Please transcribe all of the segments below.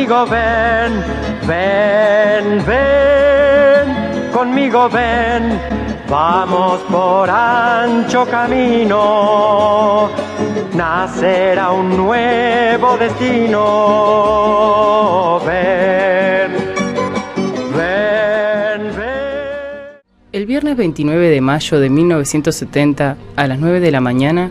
Conmigo ven, ven, ven, conmigo ven, vamos por ancho camino, nacerá un nuevo destino, ven, ven, ven. El viernes 29 de mayo de 1970, a las 9 de la mañana,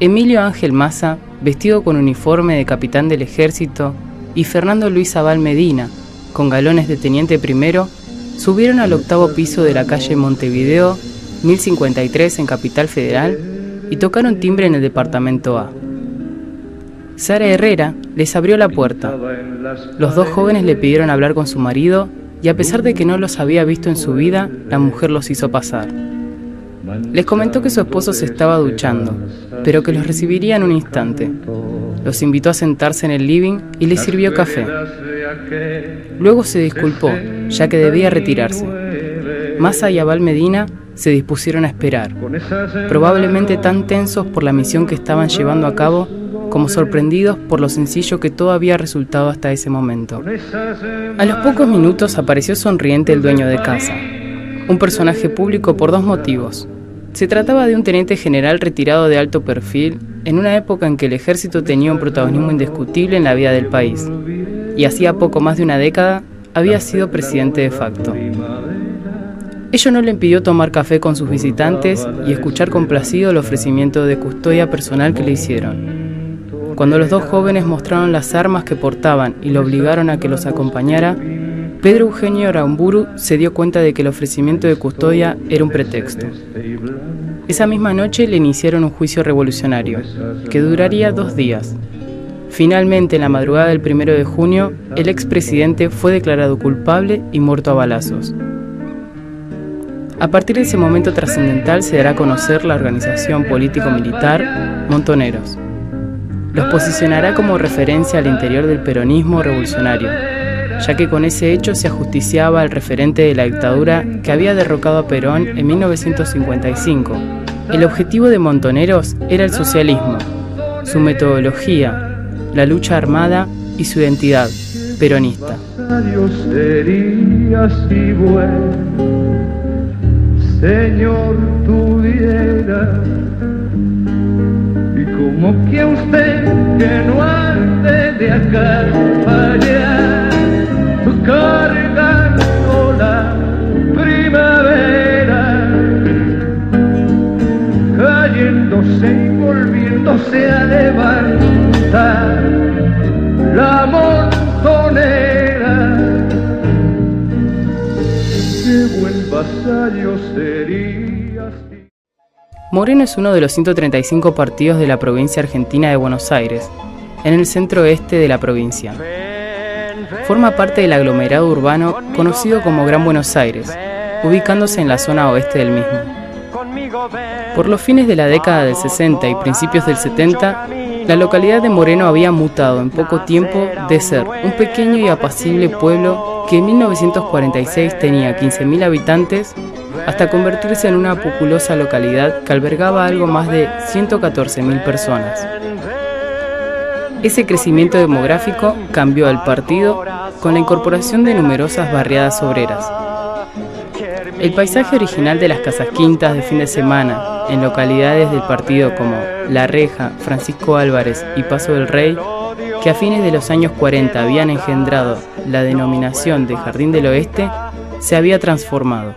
Emilio Ángel Maza, vestido con uniforme de capitán del ejército, y Fernando Luis Abal Medina, con galones de teniente primero, subieron al octavo piso de la calle Montevideo, 1053 en Capital Federal, y tocaron timbre en el departamento A. Sara Herrera les abrió la puerta. Los dos jóvenes le pidieron hablar con su marido, y a pesar de que no los había visto en su vida, la mujer los hizo pasar. Les comentó que su esposo se estaba duchando, pero que los recibiría en un instante. Los invitó a sentarse en el living y les sirvió café. Luego se disculpó, ya que debía retirarse. Maza y Abal Medina se dispusieron a esperar, probablemente tan tensos por la misión que estaban llevando a cabo, como sorprendidos por lo sencillo que todo había resultado hasta ese momento. A los pocos minutos apareció sonriente el dueño de casa, un personaje público por dos motivos. Se trataba de un teniente general retirado de alto perfil en una época en que el ejército tenía un protagonismo indiscutible en la vida del país, y hacía poco más de una década había sido presidente de facto. Ello no le impidió tomar café con sus visitantes y escuchar complacido el ofrecimiento de custodia personal que le hicieron. Cuando los dos jóvenes mostraron las armas que portaban y lo obligaron a que los acompañara, Pedro Eugenio Aramburu se dio cuenta de que el ofrecimiento de custodia era un pretexto. Esa misma noche le iniciaron un juicio revolucionario, que duraría 2 días. Finalmente, en la madrugada del 1 de junio, el expresidente fue declarado culpable y muerto a balazos. A partir de ese momento trascendental se dará a conocer la organización político-militar Montoneros. Los posicionará como referencia al interior del peronismo revolucionario, ya que con ese hecho se ajusticiaba al referente de la dictadura que había derrocado a Perón en 1955. El objetivo de Montoneros era el socialismo, su metodología, la lucha armada y su identidad peronista. Señor, tuviera, y como que usted que no ande de acá para allá, cargando la primavera, cayéndose y volviéndose a levantar la montonera. Qué buen vasallo serías. Moreno es uno de los 135 partidos de la provincia argentina de Buenos Aires, en el centro-oeste de la provincia. Forma parte del aglomerado urbano conocido como Gran Buenos Aires, ubicándose en la zona oeste del mismo. Por los fines de la década del 60 y principios del 70, la localidad de Moreno había mutado en poco tiempo de ser un pequeño y apacible pueblo que en 1946 tenía 15.000 habitantes hasta convertirse en una populosa localidad que albergaba algo más de 114.000 personas. Ese crecimiento demográfico cambió al partido con la incorporación de numerosas barriadas obreras. El paisaje original de las casas quintas de fin de semana en localidades del partido como La Reja, Francisco Álvarez y Paso del Rey, que a fines de los años 40 habían engendrado la denominación de Jardín del Oeste, se había transformado.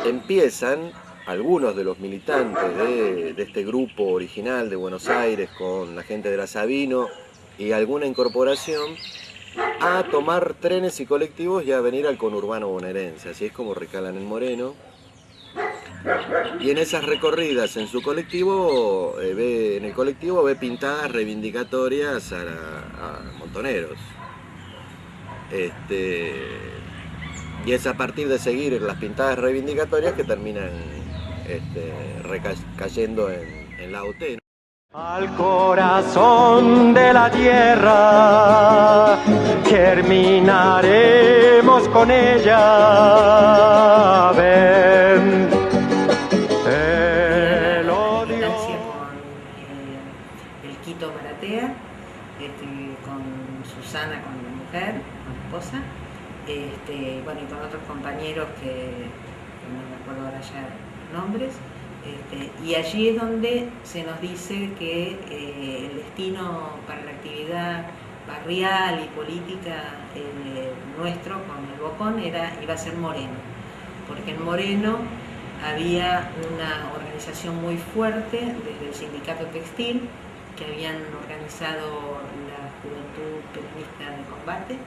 Empiezan algunos de los militantes de este grupo original de Buenos Aires con la gente de la Sabino y alguna incorporación a tomar trenes y colectivos y a venir al conurbano bonaerense. Así es como recalan en Moreno. Y en esas recorridas en su colectivo, en el colectivo ve pintadas reivindicatorias a Montoneros. Y es a partir de seguir las pintadas reivindicatorias que terminan cayendo en la OT, ¿no? Al corazón de la tierra germinaremos con ella. Ven, el odio. El Quito Maratea, con Susana, con mi mujer, esposa, bueno, y con otros compañeros que no me acuerdo ahora ya nombres, y allí es donde se nos dice que el destino para la actividad barrial y política nuestro con el Bocón iba a ser Moreno, porque en Moreno había una organización muy fuerte desde el sindicato textil que habían organizado la Juventud Peronista de Combate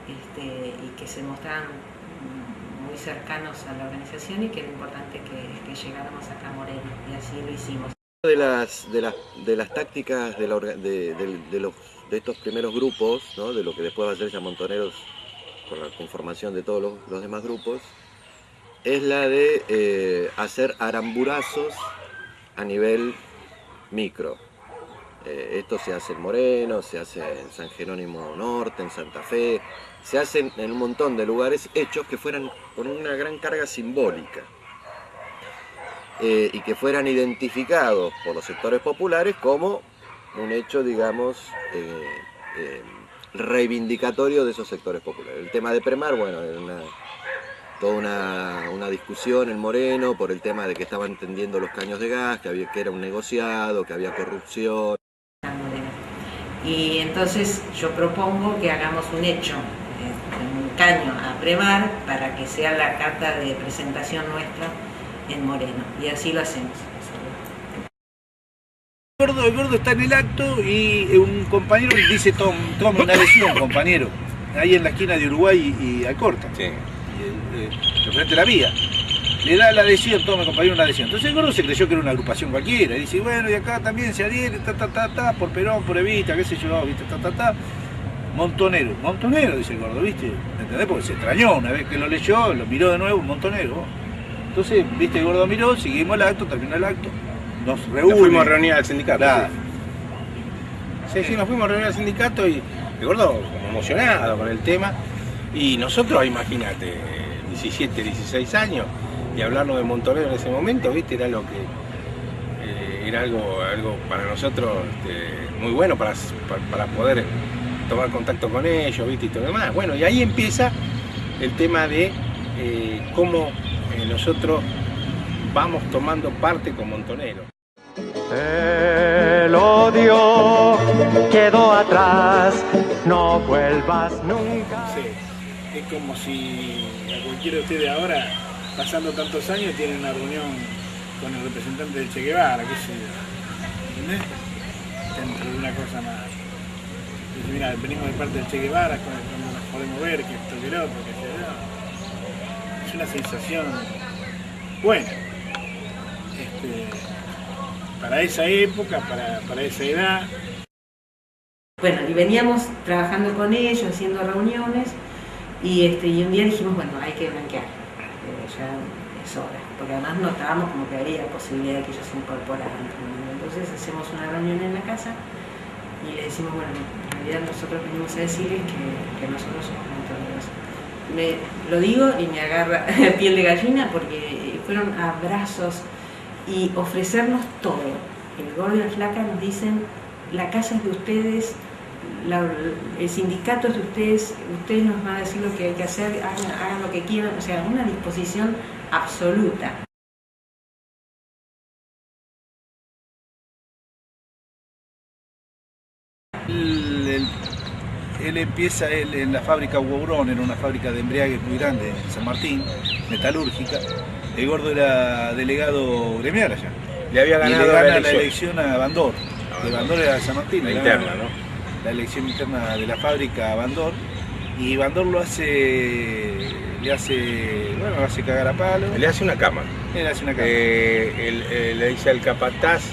y que se mostraban muy cercanos a la organización y que era importante que llegáramos acá a Moreno, y así lo hicimos. De las tácticas de estos primeros grupos, ¿no? De lo que después va a ser ya Montoneros con la conformación de todos los demás grupos, es la de hacer aramburazos a nivel micro. Esto se hace en Moreno, se hace en San Jerónimo Norte, en Santa Fe, se hacen en un montón de lugares hechos que fueran con una gran carga simbólica y que fueran identificados por los sectores populares como un hecho, digamos, reivindicatorio de esos sectores populares. El tema de Premar, bueno, era toda una discusión en Moreno por el tema de que estaban tendiendo los caños de gas, que era un negociado, que había corrupción. Y entonces yo propongo que hagamos un hecho, un caño a Premar, para que sea la carta de presentación nuestra en Moreno, y así lo hacemos. El gordo está en el acto y un compañero le dice: tome una lesión, compañero, ahí en la esquina de Uruguay y Alcorta, sí. Frente a la vía. Le da la adhesión, tome, compañero, una adhesión. Entonces el gordo se creyó que era una agrupación cualquiera. Y dice: bueno, y acá también se adhiere, por Perón, por Evita, qué sé yo, viste, Montonero, dice el gordo, viste, ¿entendés? Porque se extrañó una vez que lo leyó, lo miró de nuevo, Montonero. Entonces, viste, el gordo miró, seguimos el acto, terminó el acto, nos reunimos. Nos fuimos a reunir al sindicato. Claro. Sí, nos fuimos a reunir al sindicato y el gordo como emocionado con el tema. Y nosotros, imagínate, 17, 16 años, y hablarnos de Montonero en ese momento, viste, era lo que era algo para nosotros muy bueno para poder tomar contacto con ellos, viste, y todo lo demás. Bueno, y ahí empieza el tema de cómo nosotros vamos tomando parte con Montonero. El odio quedó atrás, no vuelvas nunca. Sí, es como si a cualquiera de ustedes ahora, pasando tantos años, tienen una reunión con el representante del Che Guevara, qué sé yo, ¿entendés? Dentro de una cosa más. Dice: mira, venimos de parte del Che Guevara, cuando nos podemos ver, que esto, que lo otro, que sé yo. Es una sensación buena. Para esa época, para esa edad. Bueno, y veníamos trabajando con ellos, haciendo reuniones, y un día dijimos: bueno, hay que blanquear, ya es hora, porque además notábamos como que había posibilidad de que ellos se incorporaran. Entonces hacemos una reunión en la casa y le decimos: bueno, en realidad nosotros venimos a decirles que nosotros somos montoneros. Lo digo y me agarra la piel de gallina, porque fueron abrazos y ofrecernos todo. El gordo y la flaca nos dicen: la casa es de ustedes, el sindicato es de ustedes nos van a decir lo que hay que hacer, hagan lo que quieran, o sea, una disposición absoluta. Él empieza en la fábrica Huaurón, en una fábrica de embriagues muy grande en San Martín, metalúrgica. El gordo era delegado gremial allá. Le había ganado y le gana la elección a Bandor. De Bandor era de San Martín. La interna, ¿no? La elección interna de la fábrica a Bandor. Y Bandor le hace cagar a palo. Le hace una cama. Le hace una cama. Le dice al capataz,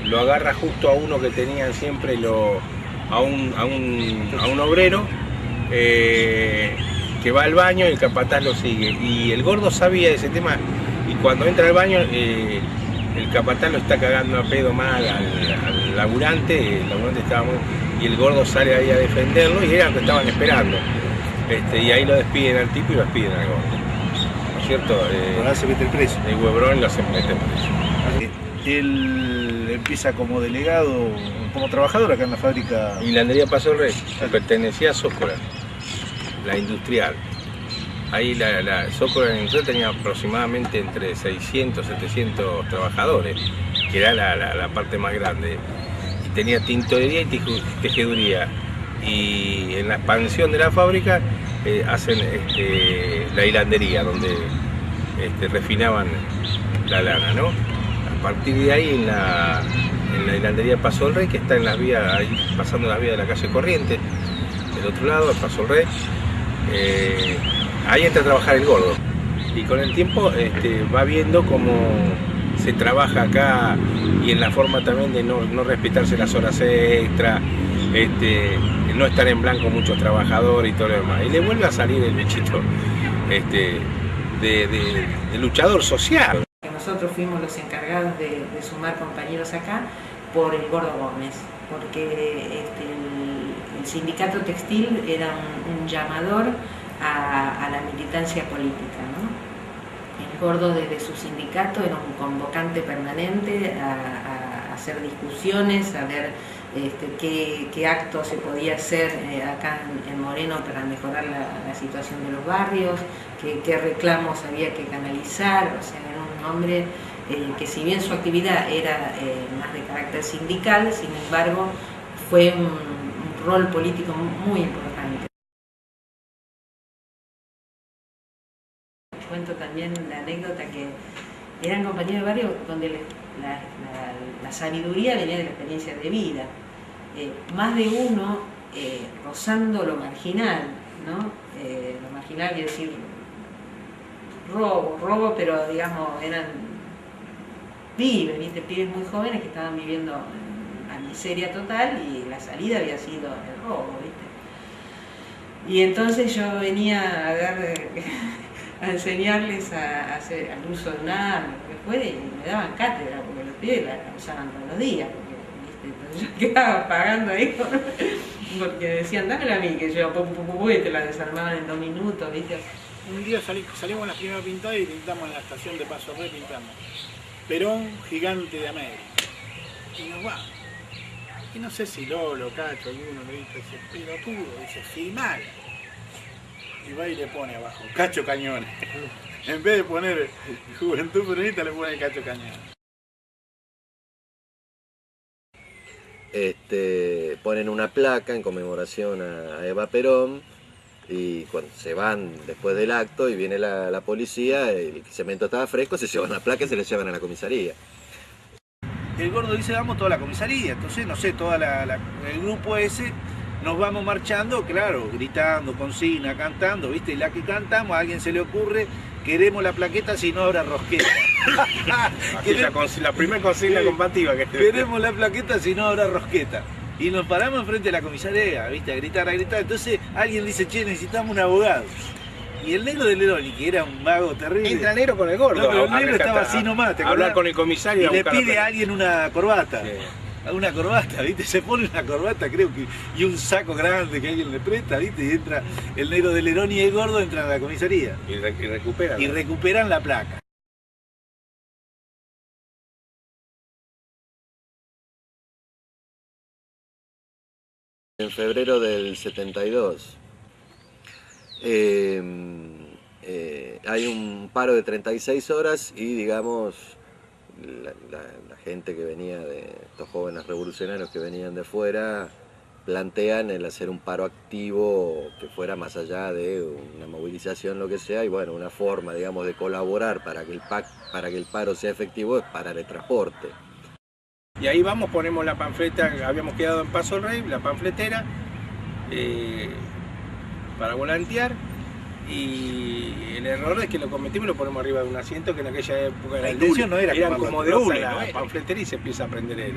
lo agarra justo a uno que tenían siempre a un obrero que va al baño y el capataz lo sigue. Y el gordo sabía de ese tema, y cuando entra al baño el capataz lo está cagando a pedo mal al laburante, el laburante estaba muy... y el gordo sale ahí a defenderlo y eran los que estaban esperando. Y ahí lo despiden al tipo y lo despiden al gordo. ¿No es cierto? Lo hace meter preso. El Huebrón lo hace meter preso. Él empieza como delegado, como trabajador acá en la fábrica. Y Landería Paso del Rey, pertenecía a Sócola. la industrial. Ahí la Zócalo Industrial tenía aproximadamente entre 600 y 700 trabajadores, que era la parte más grande. Y tenía tintorería y tejeduría. Y en la expansión de la fábrica hacen la hilandería, donde refinaban la lana, ¿no? A partir de ahí en la hilandería Paso del Rey, que está en las vías, ahí pasando las vías de la calle Corriente, del otro lado, el Paso del Rey, ahí entra a trabajar el Gordo. Y con el tiempo va viendo cómo se trabaja acá y en la forma también de no respetarse las horas extra, no estar en blanco muchos trabajadores y todo lo demás. Y le vuelve a salir el bichito de luchador social. Nosotros fuimos los encargados de sumar compañeros acá por el Gordo Gómez, porque el sindicato textil era un llamador a la militancia política, ¿no? El Gordo desde su sindicato era un convocante permanente a hacer discusiones, a ver qué acto se podía hacer acá en Moreno para mejorar la situación de los barrios, qué reclamos había que canalizar. O sea, era un hombre que, si bien su actividad era más de carácter sindical, sin embargo fue un rol político muy importante. Cuento también la anécdota que eran compañeros de barrio donde la sabiduría venía de la experiencia de vida. Más de uno rozando lo marginal, ¿no? Lo marginal quiere decir robo, pero digamos eran pibes, ¿viste? Pibes muy jóvenes que estaban viviendo la miseria total y la salida había sido el robo, ¿viste? Y entonces yo venía a dar a enseñarles a hacer al uso de un arma, lo que fuera, y me daban cátedra porque los pibes la usaban todos los días. Entonces yo quedaba pagando ahí porque decían, dámela a mí, que yo y te la desarmaban en 2 minutos, ¿viste? Un día salimos en la primera pintada y pintamos en la estación de Paso Rey, pintamos Perón, gigante de América. Y nos vamos. Y no sé si Lolo, Cacho, alguno le dice, ese pelotudo, dice, filmar. Y va y le pone abajo, Cacho Cañones. En vez de poner Juventud Peronista, le pone Cacho Cañones. Ponen una placa en conmemoración a Eva Perón, y cuando se van después del acto y viene la policía, el cemento estaba fresco, se llevan la placa y se la llevan a la comisaría. El Gordo dice, vamos toda la comisaría, entonces, no sé, el grupo ese, nos vamos marchando, claro, gritando, consigna, cantando, ¿viste? Y la que cantamos, a alguien se le ocurre, queremos la plaqueta si no habrá rosqueta. La primera consigna combativa que queremos la plaqueta si no habrá rosqueta. Y nos paramos enfrente de la comisaría, ¿viste? A gritar. Entonces alguien dice, che, necesitamos un abogado. Y el negro de Leroni, que era un vago terrible. Entra el negro con el Gordo. No, pero el negro estaba así nomás, ¿te acordás? Hablar con el comisario. Y le pide a alguien una corbata. Sí. Una corbata, ¿viste? Se pone una corbata, creo que, y un saco grande que alguien le presta, ¿viste? Y entra el negro de Leroni y el Gordo entran a la comisaría. Y recuperan. Y recuperan la placa. En febrero del 72 hay un paro de 36 horas y, digamos, la gente que venía de estos jóvenes revolucionarios que venían de fuera plantean el hacer un paro activo que fuera más allá de una movilización, lo que sea, y bueno, una forma, digamos, de colaborar para que el paro sea efectivo es parar el transporte. Y ahí vamos, ponemos la panfleta, habíamos quedado en Paso del Rey, la panfletera, para volantear, y el error es que lo cometimos y lo ponemos arriba de un asiento que en aquella época la intención no era eran como de hule, la panfletera, y se empieza a prender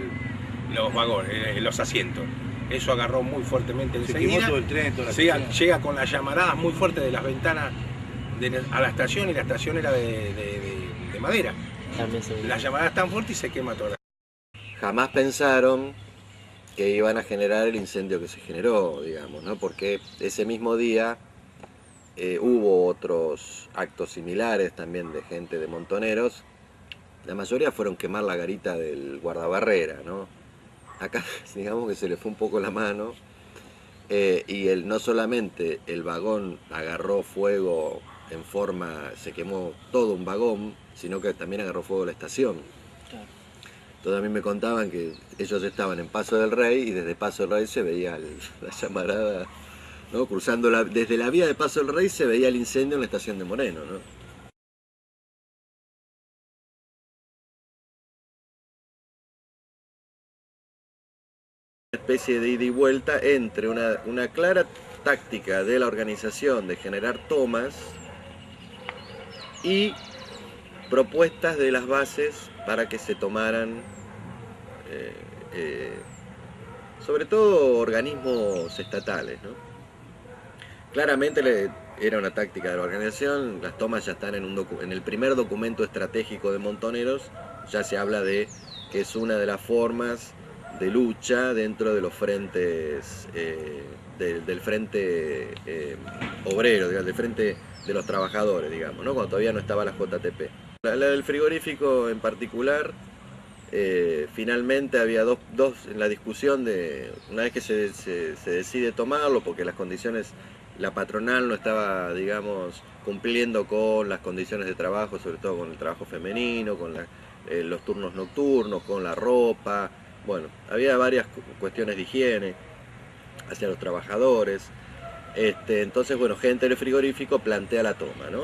los vagones, los asientos. Eso agarró muy fuertemente enseguida. Todo el tren, toda llega con las llamaradas muy fuertes de las ventanas a la estación, y la estación era de madera. Las llamaradas tan fuertes y se quema toda. Jamás pensaron que iban a generar el incendio que se generó, digamos, ¿no? Porque ese mismo día hubo otros actos similares también de gente de montoneros. La mayoría fueron quemar la garita del guardabarrera, ¿no? Acá, digamos que se le fue un poco la mano y no solamente el vagón agarró fuego en forma, se quemó todo un vagón, sino que también agarró fuego la estación. Claro. Entonces a mí me contaban que ellos estaban en Paso del Rey y desde Paso del Rey se veía la llamarada, ¿no? Cruzando desde la vía de Paso del Rey se veía el incendio en la estación de Moreno, ¿no? Una especie de ida y vuelta entre una clara táctica de la organización de generar tomas y propuestas de las bases para que se tomaran, sobre todo organismos estatales, ¿no? Claramente era una táctica de la organización, las tomas ya están en el primer documento estratégico de Montoneros, ya se habla de que es una de las formas de lucha dentro de los frentes, del frente obrero, digamos, del frente de los trabajadores, digamos, ¿no? Cuando todavía no estaba la JTP. La del frigorífico en particular, finalmente había dos en la discusión de, una vez que se decide tomarlo, porque las condiciones, la patronal no estaba, digamos, cumpliendo con las condiciones de trabajo, sobre todo con el trabajo femenino, con los turnos nocturnos, con la ropa. Bueno, había varias cuestiones de higiene hacia los trabajadores. Entonces, bueno, gente del frigorífico plantea la toma, ¿no?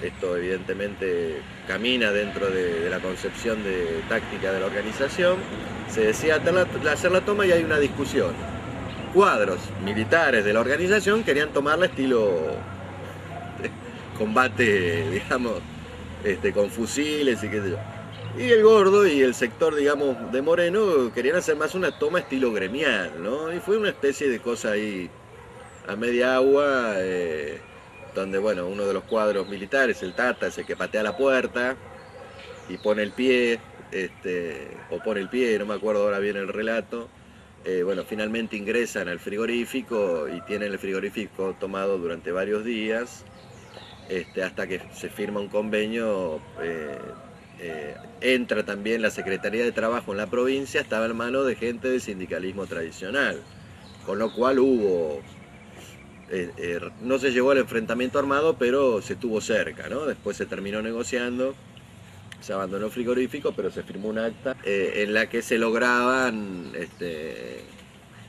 Esto evidentemente camina dentro de la concepción táctica de la organización. Se decía hacer la toma y hay una discusión. Cuadros militares de la organización querían tomarla estilo combate, digamos, con fusiles y qué sé yo. Y el Gordo y el sector, digamos, de Moreno querían hacer más una toma estilo gremial, ¿no? Y fue una especie de cosa ahí a media agua, donde, bueno, uno de los cuadros militares, el Tata, es el que patea la puerta y pone el pie, o pone el pie, no me acuerdo ahora bien el relato. Bueno, finalmente ingresan al frigorífico y tienen el frigorífico tomado durante varios días, hasta que se firma un convenio. Entra también la Secretaría de Trabajo en la provincia, estaba en manos de gente del sindicalismo tradicional, con lo cual hubo, no se llegó al enfrentamiento armado, pero se estuvo cerca, ¿no? Después se terminó negociando, se abandonó el frigorífico, pero se firmó un acta en la que se lograban,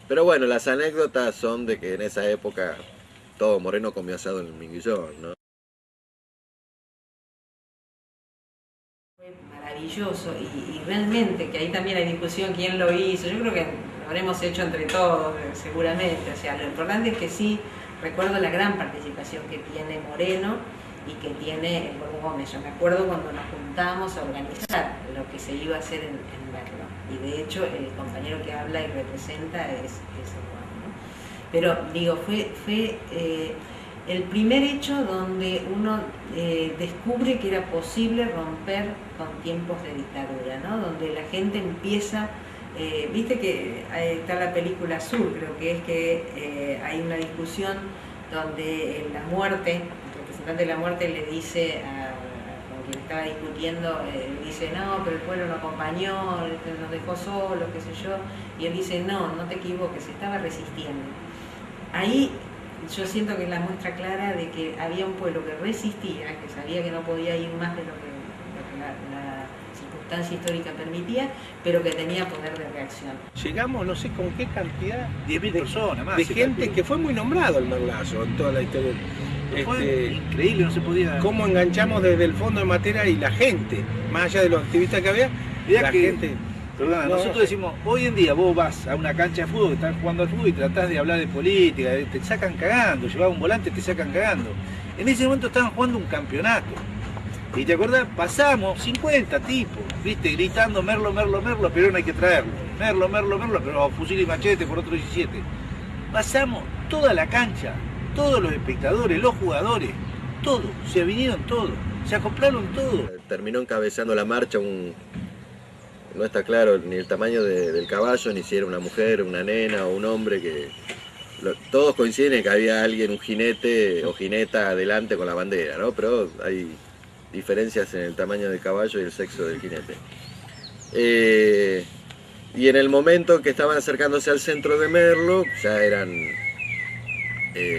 pero bueno, las anécdotas son de que en esa época todo Moreno comió asado en el Minguillón, ¿no? Maravilloso y realmente que ahí también hay discusión quién lo hizo. Yo creo que lo habremos hecho entre todos seguramente. O sea, lo importante es que sí recuerdo la gran participación que tiene Moreno y que tiene el Gordo Gómez. Yo me acuerdo cuando nos juntamos a organizar lo que se iba a hacer en Merlo, y de hecho el compañero que habla y representa es el Juan, ¿no? Pero digo, fue el primer hecho donde uno descubre que era posible romper con tiempos de dictadura, ¿no? Donde la gente empieza, viste que está la película Sur, creo que es que hay una discusión donde la muerte, el representante de la muerte le dice con quien estaba discutiendo, dice, no, pero el pueblo no acompañó, nos dejó solos, qué sé yo, y él dice, no te equivoques, se estaba resistiendo. Ahí yo siento que es la muestra clara de que había un pueblo que resistía, que sabía que no podía ir más de lo que la circunstancia histórica permitía, pero que tenía poder de reacción. Llegamos, no sé con qué cantidad 10.000 personas más. de gente que fue muy nombrado el Merlazo en toda la historia. Fue increíble, no se podía. Cómo enganchamos desde el fondo de Matera y la gente, más allá de los activistas que había, la gente. Perdona, nosotros decimos, hoy en día vos vas a una cancha de fútbol que están jugando al fútbol y tratás de hablar de política, te sacan cagando, llevaba un volante, te sacan cagando. En ese momento estaban jugando un campeonato. Y te acordás, pasamos 50 tipos, viste, gritando Merlo, Merlo, Merlo, pero no hay que traerlo. Merlo, Merlo, Merlo, pero fusil y machete por otro 17. Pasamos toda la cancha, todos los espectadores, los jugadores, todos, se vinieron todos, se acoplaron todos. Terminó encabezando la marcha no está claro ni el tamaño del caballo, ni si era una mujer, una nena o un hombre, todos coinciden en que había alguien, un jinete o jineta adelante con la bandera, ¿no? Pero hay diferencias en el tamaño del caballo y el sexo del jinete. Y en el momento que estaban acercándose al centro de Merlo, ya eran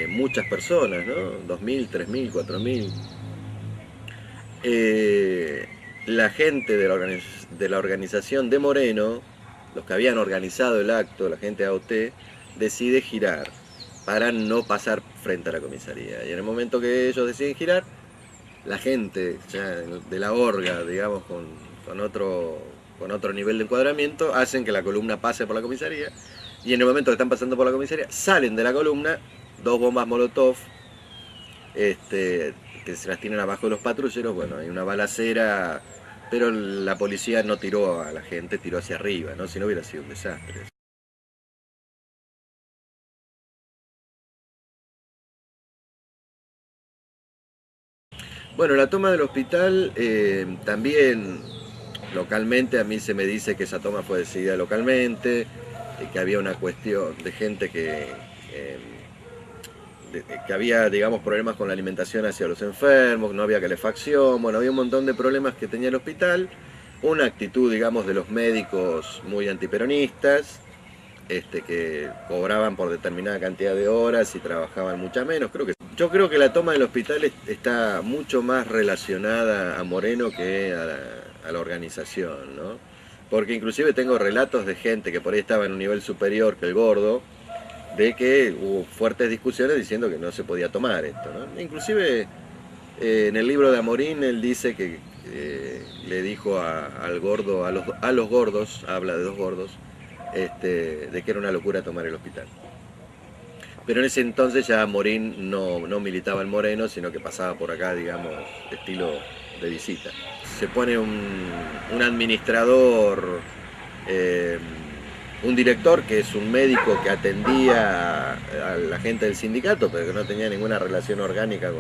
muchas personas, ¿no? 2.000, 3.000, 4.000. La gente de la organización de Moreno, los que habían organizado el acto, la gente de AOT, decide girar para no pasar frente a la comisaría. Y en el momento que ellos deciden girar, la gente ya de la orga, digamos, con otro nivel de encuadramiento, hacen que la columna pase por la comisaría. Y en el momento que están pasando por la comisaría, salen de la columna 2 bombas Molotov, que se las tienen abajo de los patrulleros. Bueno, hay una balacera, pero la policía no tiró a la gente, tiró hacia arriba, ¿no? Si no hubiera sido un desastre. Bueno, la toma del hospital también localmente, a mí se me dice que esa toma fue decidida localmente, que había una cuestión de gente que había, digamos, problemas con la alimentación hacia los enfermos, no había calefacción, bueno, había un montón de problemas que tenía el hospital, una actitud, digamos, de los médicos muy antiperonistas, que cobraban por determinada cantidad de horas y trabajaban mucha menos. Yo creo que la toma del hospital está mucho más relacionada a Moreno que a la organización, ¿no? Porque inclusive tengo relatos de gente que por ahí estaba en un nivel superior que el Gordo, de que hubo fuertes discusiones diciendo que no se podía tomar esto, ¿no? Inclusive en el libro de Amorín él dice que le dijo al Gordo, a los gordos, habla de 2 gordos, de que era una locura tomar el hospital. Pero en ese entonces ya Morín no militaba en Moreno, sino que pasaba por acá, digamos, estilo de visita. Se pone un administrador, un director que es un médico que atendía a la gente del sindicato, pero que no tenía ninguna relación orgánica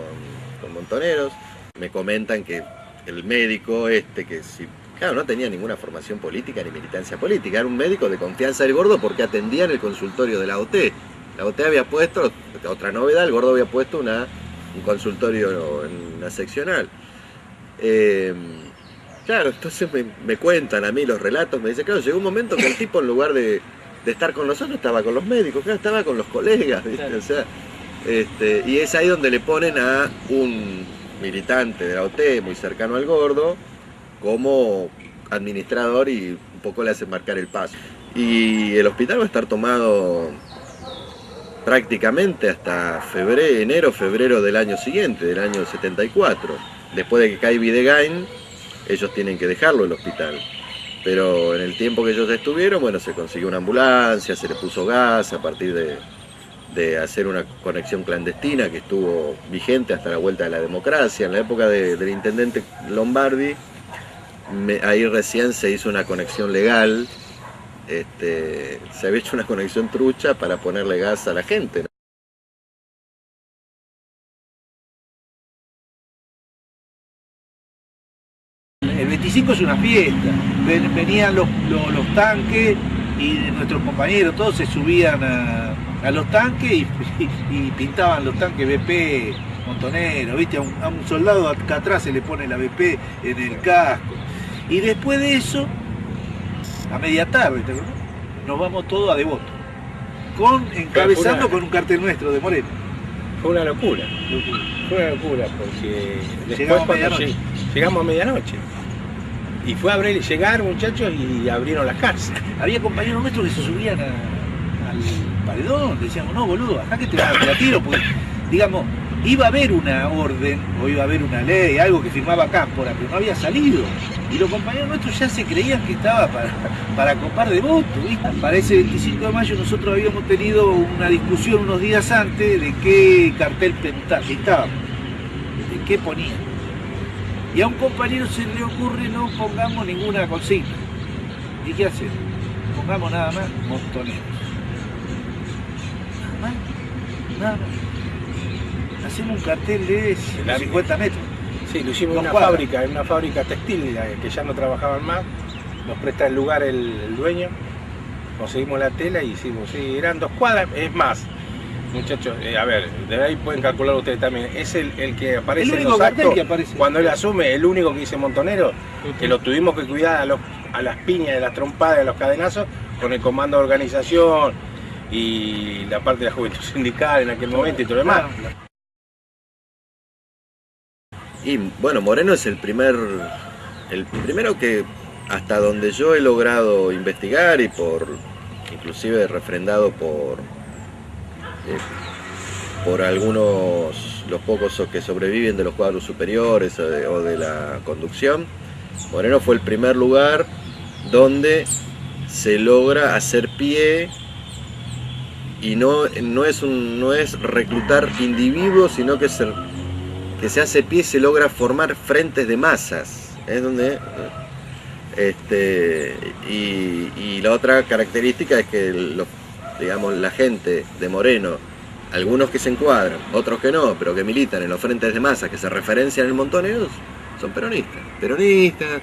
con Montoneros. Me comentan que el médico claro, no tenía ninguna formación política ni militancia política, era un médico de confianza del Gordo porque atendía en el consultorio de la AOT. La AOT había puesto, otra novedad, el Gordo había puesto un consultorio en una seccional. Claro, entonces me cuentan a mí los relatos, me dicen, claro, llegó un momento que el tipo en lugar de estar con nosotros estaba con los médicos, claro, estaba con los colegas, ¿viste? Claro. O sea, y es ahí donde le ponen a un militante de la AOT muy cercano al Gordo como administrador y un poco le hacen marcar el paso. Y el hospital va a estar tomado prácticamente hasta enero, febrero del año siguiente, del año 74. Después de que cae Videgain, ellos tienen que dejarlo el hospital. Pero en el tiempo que ellos estuvieron, bueno, se consiguió una ambulancia, se le puso gas a partir de hacer una conexión clandestina que estuvo vigente hasta la vuelta de la democracia. En la época del intendente Lombardi, ahí recién se hizo una conexión legal. Se había hecho una conexión trucha para ponerle gas a la gente, ¿no? El 25 es una fiesta, venían los tanques y nuestros compañeros todos se subían a los tanques y pintaban los tanques BP Montonero, ¿viste? A un soldado acá atrás se le pone la BP en el casco. Y después de eso, a media tarde, nos vamos todos a Devoto, encabezando con un cartel nuestro de Moreno. Fue una locura, fue una locura, porque después llegamos a medianoche. Y fue a llegar muchachos y abrieron las cárceles. Había compañeros nuestros que se subían al paredón, decíamos, no boludo, acá que te la tiro, porque digamos, iba a haber una orden, o iba a haber una ley, algo que firmaba Cámpora, pero no había salido. Y los compañeros nuestros ya se creían que estaba para copar de voto, ¿viste? Para ese 25 de mayo nosotros habíamos tenido una discusión unos días antes de qué cartel pintábamos, de qué poníamos. Y a un compañero se le ocurre no pongamos ninguna consigna. ¿Y qué hacer? Pongamos nada más Montoneros. Nada más. Hacemos un cartel de 50 metros. Sí, lo hicimos en una fábrica textil que ya no trabajaban más. Nos presta el lugar el dueño. Conseguimos la tela y hicimos, sí, eran 2 cuadras, es más. Muchachos, a ver, de ahí pueden calcular ustedes también. Es el que aparece en los actos, que aparece. Cuando él asume, el único que dice Montonero, que lo tuvimos que cuidar a las piñas, de las trompadas, de los cadenazos, con el comando de organización y la parte de la juventud sindical en aquel momento y todo lo demás. Y bueno, Moreno es el primero que, hasta donde yo he logrado investigar y inclusive refrendado por algunos, los pocos que sobreviven de los cuadros superiores o de la conducción, Moreno fue el primer lugar donde se logra hacer pie y no es reclutar individuos, sino que se hace pie y se logra formar frentes de masas. Es donde y la otra característica es que la gente de Moreno, algunos que se encuadran, otros que no, pero que militan en los frentes de masas que se referencian en Montoneros, son peronistas,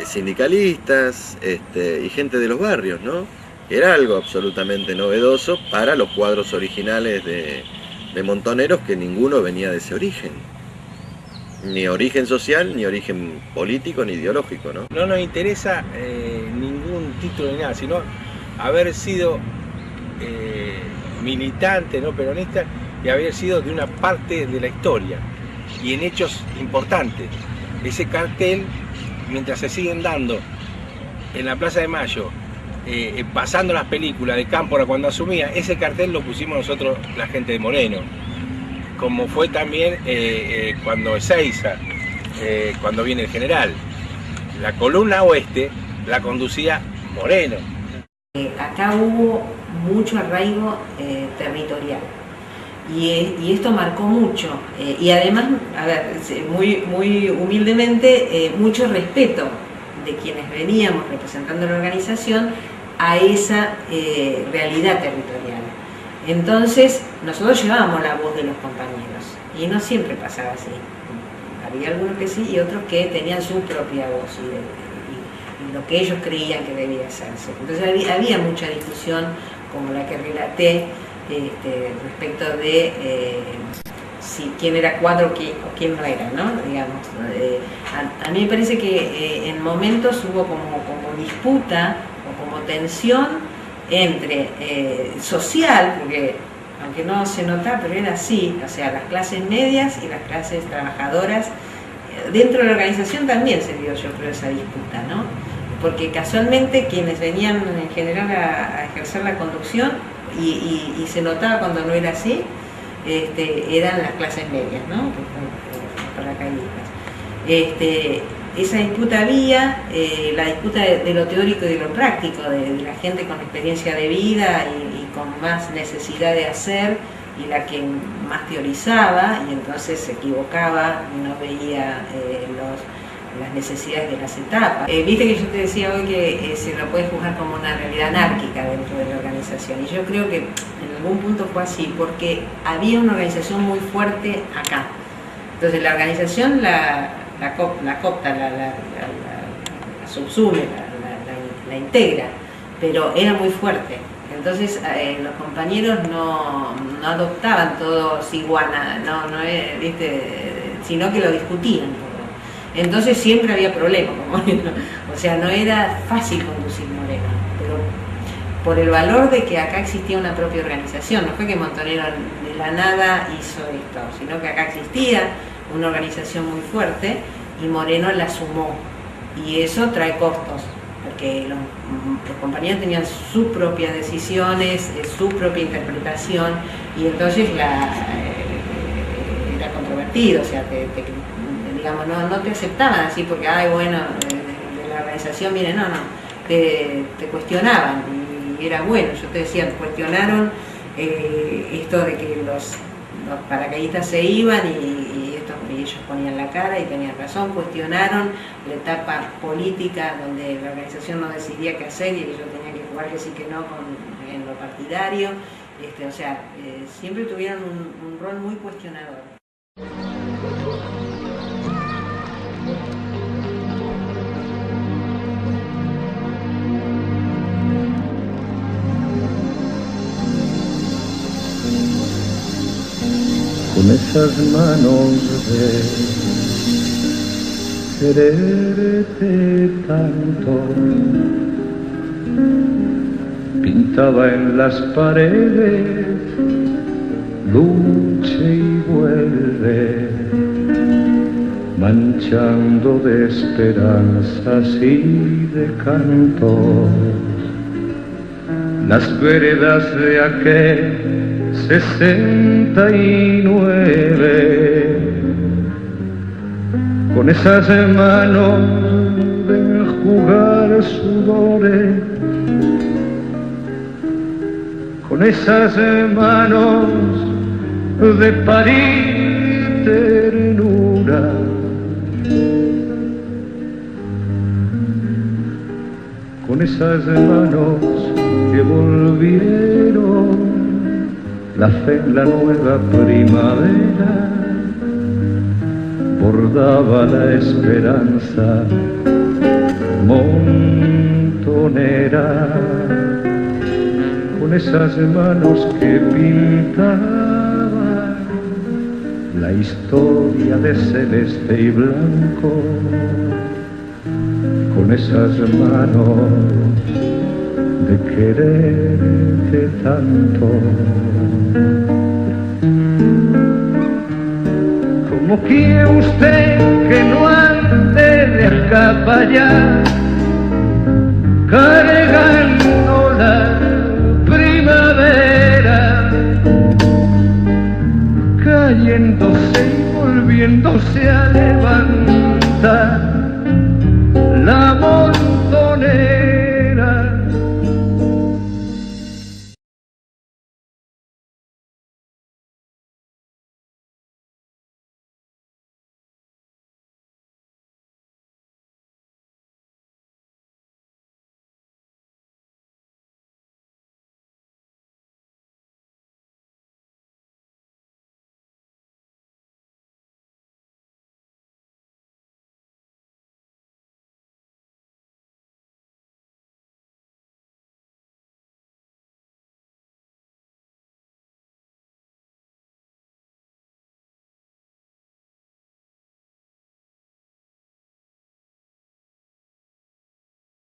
sindicalistas, y gente de los barrios, ¿no? Era algo absolutamente novedoso para los cuadros originales de Montoneros, que ninguno venía de ese origen. Ni origen social, ni origen político, ni ideológico, ¿no? No nos interesa ningún título ni nada, sino haber sido militante, no peronista, y haber sido de una parte de la historia y en hechos importantes. Ese cartel, mientras se siguen dando en la Plaza de Mayo, pasando las películas de Cámpora cuando asumía, ese cartel lo pusimos nosotros, la gente de Moreno. Como fue también cuando Ezeiza, cuando viene el general. La columna oeste la conducía Moreno. Acá hubo mucho arraigo territorial y esto marcó mucho. Y además, a ver, muy humildemente, mucho respeto de quienes veníamos representando la organización a esa realidad territorial. Entonces, nosotros llevábamos la voz de los compañeros y no siempre pasaba así. Había algunos que sí y otros que tenían su propia voz y lo que ellos creían que debía hacerse. Entonces había mucha discusión, como la que relaté, respecto de quién era cuadro o quién no era, ¿no? Digamos, a mí me parece que en momentos hubo como disputa o como tensión entre social, porque aunque no se nota, pero era así, o sea, las clases medias y las clases trabajadoras, dentro de la organización también se dio, yo creo, esa disputa, ¿no? Porque casualmente quienes venían en general a ejercer la conducción, y se notaba cuando no era así, eran las clases medias, ¿no? Los paracaidistas. Esa disputa había, la disputa de lo teórico y de lo práctico, de la gente con experiencia de vida y con más necesidad de hacer, y la que más teorizaba y entonces se equivocaba y no veía las necesidades de las etapas. Viste que yo te decía hoy que se lo puede juzgar como una realidad anárquica dentro de la organización, y yo creo que en algún punto fue así, porque había una organización muy fuerte acá. Entonces la organización la copta, la subsume, la integra, pero era muy fuerte. Entonces los compañeros no adoptaban todos iguana, ¿viste? Sino que lo discutían todo. Entonces siempre había problemas con Moreno. O sea, no era fácil conducir Moreno, pero por el valor de que acá existía una propia organización. No fue que Montonero de la nada hizo esto, sino que acá existía una organización muy fuerte y Moreno la sumó, y eso trae costos, porque los compañeros tenían sus propias decisiones, su propia interpretación, y entonces era controvertido, o sea, digamos, no te aceptaban así porque, bueno, de la organización, mire, te cuestionaban, y era bueno. Yo te decía, cuestionaron esto de que los paracaidistas se iban y ellos ponían la cara y tenían razón, cuestionaron la etapa política donde la organización no decidía qué hacer y ellos tenían que jugar que sí que no en lo partidario, o sea, siempre tuvieron un rol muy cuestionador. Con esas manos de quererte tanto, pintaba en las paredes, luche y vuelve, manchando de esperanzas y de canto las veredas de aquel 69, con esas manos de enjugar sudores, con esas manos de parir ternura, con esas manos que volvieron la fe en la nueva primavera, bordaba la esperanza montonera, con esas manos que pintaban la historia de celeste y blanco, con esas manos de quererte tanto. ¿Cómo quiere usted que no ande de acá para allá?